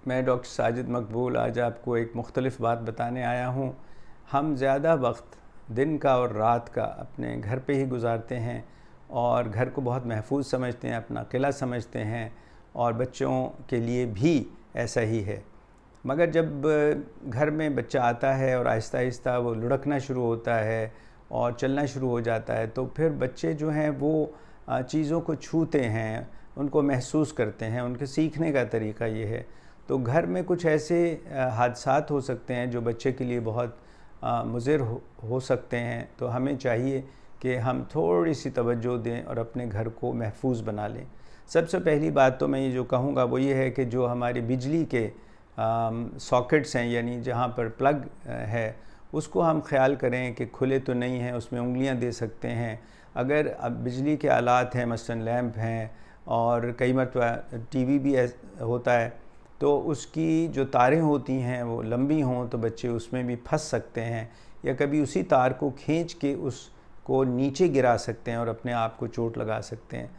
मैं डॉक्टर साजिद मकबूल आज आपको एक मुख्तलिफ़ बात बताने आया हूँ। हम ज़्यादा वक्त दिन का और रात का अपने घर पे ही गुजारते हैं और घर को बहुत महफूज समझते हैं, अपना किला समझते हैं, और बच्चों के लिए भी ऐसा ही है। मगर जब घर में बच्चा आता है और आहिस्ता आहिस्ता वो लुढ़कना शुरू होता है और चलना शुरू हो जाता है, तो फिर बच्चे जो हैं वो चीज़ों को छूते हैं, उनको महसूस करते हैं। उनके सीखने का तरीका ये है। तो घर में कुछ ऐसे हादसात हो सकते हैं जो बच्चे के लिए बहुत मुज़िर हो सकते हैं। तो हमें चाहिए कि हम थोड़ी सी तवज्जो दें और अपने घर को महफूज बना लें। सबसे पहली बात तो मैं ये जो कहूँगा वो ये है कि जो हमारी बिजली के सॉकेट्स हैं, यानी जहाँ पर प्लग है, उसको हम ख्याल करें कि खुले तो नहीं हैं, उसमें उंगलियां दे सकते हैं। अगर अब बिजली के आलात हैं, मसलन लैंप हैं, और कई मरतबा टीवी भी होता है, तो उसकी जो तारें होती हैं वो लंबी हों तो बच्चे उसमें भी फंस सकते हैं, या कभी उसी तार को खींच के उसको नीचे गिरा सकते हैं और अपने आप को चोट लगा सकते हैं।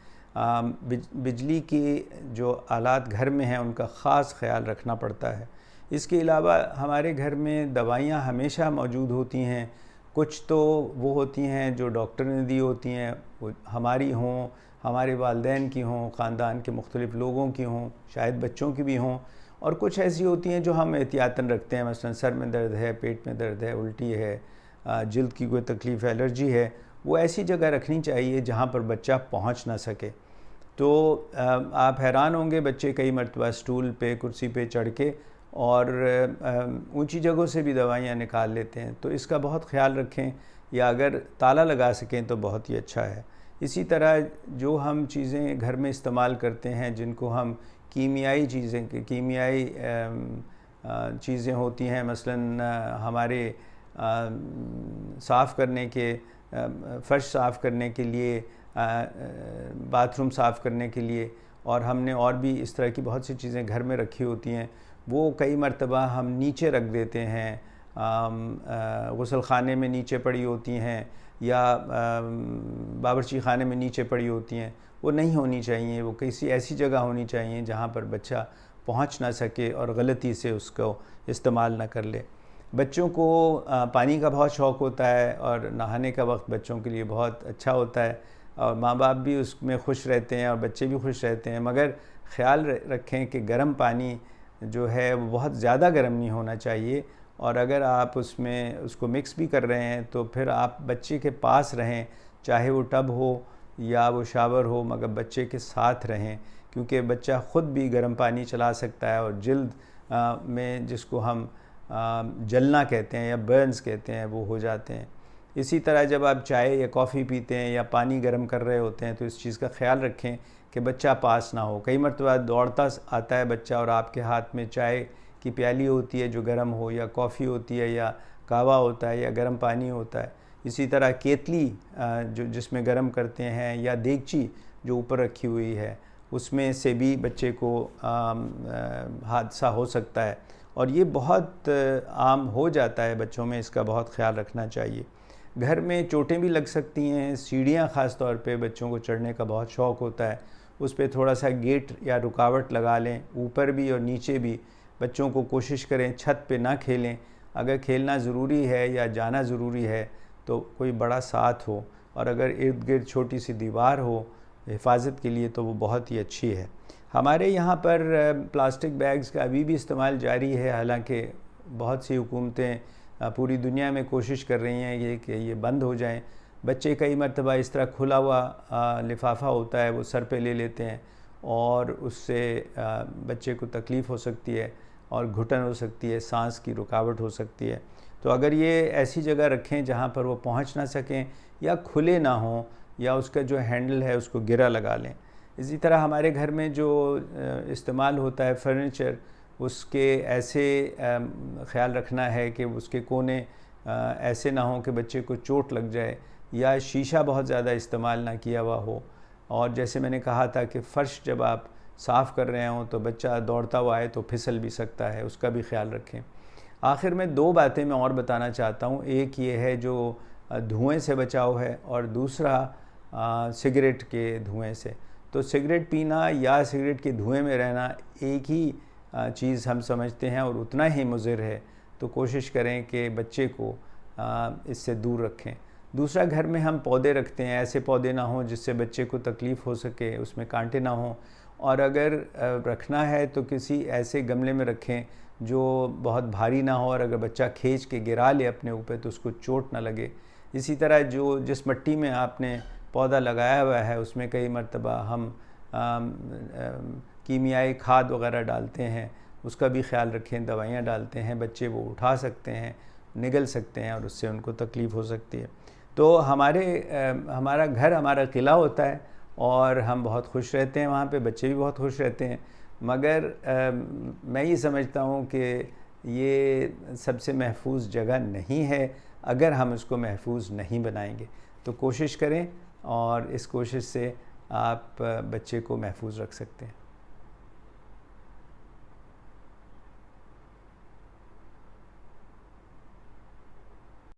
बिजली की जो आलात घर में हैं उनका ख़ास ख्याल रखना पड़ता है। इसके अलावा हमारे घर में दवाइयाँ हमेशा मौजूद होती हैं। कुछ तो वो होती हैं जो डॉक्टर ने दी होती हैं, वो हमारी हों, हमारे वालिदैन की हों, ख़ानदान के मुख्तलिफ़ लोगों की हों, शायद बच्चों की भी हों। और कुछ ऐसी होती हैं जो हम एहतियातन रखते हैं, मसलन सर में दर्द है, पेट में दर्द है, उल्टी है, जल्द की कोई तकलीफ़ है, एलर्जी है, वो ऐसी जगह रखनी चाहिए जहाँ पर बच्चा पहुँच ना सके। तो आप हैरान होंगे, बच्चे कई मरतबा स्टूल पे, कुर्सी पे चढ़ के और ऊंची जगहों से भी दवाइयाँ निकाल लेते हैं। तो इसका बहुत ख्याल रखें, या अगर ताला लगा सकें तो बहुत ही अच्छा है। इसी तरह जो हम चीज़ें घर में इस्तेमाल करते हैं, जिनको हम कीमियाई चीज़ें, कीमियाई चीज़ें होती हैं, मसलन हमारे साफ़ करने के, फ़र्श साफ़ करने के लिए, बाथरूम साफ़ करने के लिए, और हमने और भी इस तरह की बहुत सी चीज़ें घर में रखी होती हैं, वो कई मरतबा हम नीचे रख देते हैं। गुसल ख़ाने में नीचे पड़ी होती हैं, या बावर्ची ख़ाने में नीचे पड़ी होती हैं। वो नहीं होनी चाहिए। वो किसी ऐसी जगह होनी चाहिए जहाँ पर बच्चा पहुँच ना सके और गलती से उसको इस्तेमाल ना कर ले। बच्चों को पानी का बहुत शौक़ होता है, और नहाने का वक्त बच्चों के लिए बहुत अच्छा होता है, और माँ बाप भी उसमें खुश रहते हैं और बच्चे भी खुश रहते हैं। मगर ख़्याल रखें कि गर्म पानी जो है वो बहुत ज़्यादा गर्म नहीं होना चाहिए, और अगर आप उसमें उसको मिक्स भी कर रहे हैं तो फिर आप बच्चे के पास रहें, चाहे वो टब हो या वो शावर हो, मगर बच्चे के साथ रहें, क्योंकि बच्चा ख़ुद भी गर्म पानी चला सकता है और जल्द में, जिसको हम जलना कहते हैं या बर्न्स कहते हैं, वो हो जाते हैं। इसी तरह जब आप चाय या कॉफ़ी पीते हैं या पानी गर्म कर रहे होते हैं तो इस चीज़ का ख्याल रखें कि बच्चा पास ना हो। कई मरतबा दौड़ता आता है बच्चा और आपके हाथ में चाय की प्याली होती है जो गर्म हो, या कॉफ़ी होती है, या कहवा होता है, या गर्म पानी होता है। इसी तरह केतली जो जिसमें गर्म करते हैं, या देगची जो ऊपर रखी हुई है, उसमें से भी बच्चे को हादसा हो सकता है, और ये बहुत आम हो जाता है बच्चों में। इसका बहुत ख्याल रखना चाहिए। घर में चोटें भी लग सकती हैं। सीढ़ियाँ ख़ास तौर पे बच्चों को चढ़ने का बहुत शौक़ होता है, उस पर थोड़ा सा गेट या रुकावट लगा लें, ऊपर भी और नीचे भी। बच्चों को कोशिश करें छत पे ना खेलें। अगर खेलना ज़रूरी है या जाना ज़रूरी है तो कोई बड़ा साथ हो, और अगर इर्द गिर्द छोटी सी दीवार हो हिफाजत के लिए तो वो बहुत ही अच्छी है। हमारे यहाँ पर प्लास्टिक बैग्स का अभी भी इस्तेमाल जारी है, हालांकि बहुत सी हुकूमतें पूरी दुनिया में कोशिश कर रही हैं कि ये बंद हो जाएं। बच्चे कई मरतबा इस तरह खुला हुआ लिफाफा होता है वो सर पे ले लेते हैं, और उससे बच्चे को तकलीफ़ हो सकती है और घुटन हो सकती है, सांस की रुकावट हो सकती है। तो अगर ये ऐसी जगह रखें जहाँ पर वो पहुँच ना सकें, या खुले ना हों, या उसका जो हैंडल है उसको गिरा लगा लें। इसी तरह हमारे घर में जो इस्तेमाल होता है फर्नीचर, उसके ऐसे ख़्याल रखना है कि उसके कोने ऐसे ना हों कि बच्चे को चोट लग जाए, या शीशा बहुत ज़्यादा इस्तेमाल ना किया हुआ हो। और जैसे मैंने कहा था कि फ़र्श जब आप साफ़ कर रहे हों तो बच्चा दौड़ता हुआ आए तो फिसल भी सकता है, उसका भी ख्याल रखें। आखिर में दो बातें मैं और बताना चाहता हूँ। एक ये है जो धुएँ से बचाव है, और दूसरा सिगरेट के धुएँ से। तो सिगरेट पीना या सिगरेट के धुएँ में रहना एक ही चीज़ हम समझते हैं और उतना ही मुज़िर है, तो कोशिश करें कि बच्चे को इससे दूर रखें। दूसरा, घर में हम पौधे रखते हैं, ऐसे पौधे ना हों जिससे बच्चे को तकलीफ़ हो सके, उसमें कांटे ना हों, और अगर रखना है तो किसी ऐसे गमले में रखें जो बहुत भारी ना हो, और अगर बच्चा खींच के गिरा ले अपने ऊपर तो उसको चोट ना लगे। इसी तरह जिस मिट्टी में आपने पौधा लगाया हुआ है उसमें कई मरतबा हम कीमियाई खाद वगैरह डालते हैं, उसका भी ख्याल रखें, दवाइयाँ डालते हैं, बच्चे वो उठा सकते हैं, निगल सकते हैं और उससे उनको तकलीफ़ हो सकती है। तो हमारा घर हमारा किला होता है और हम बहुत खुश रहते हैं वहाँ पे, बच्चे भी बहुत खुश रहते हैं, मगर मैं ये समझता हूँ कि ये सबसे महफूज जगह नहीं है अगर हम उसको महफूज नहीं बनाएंगे। तो कोशिश करें और इस कोशिश से आप बच्चे को महफूज रख सकते हैं।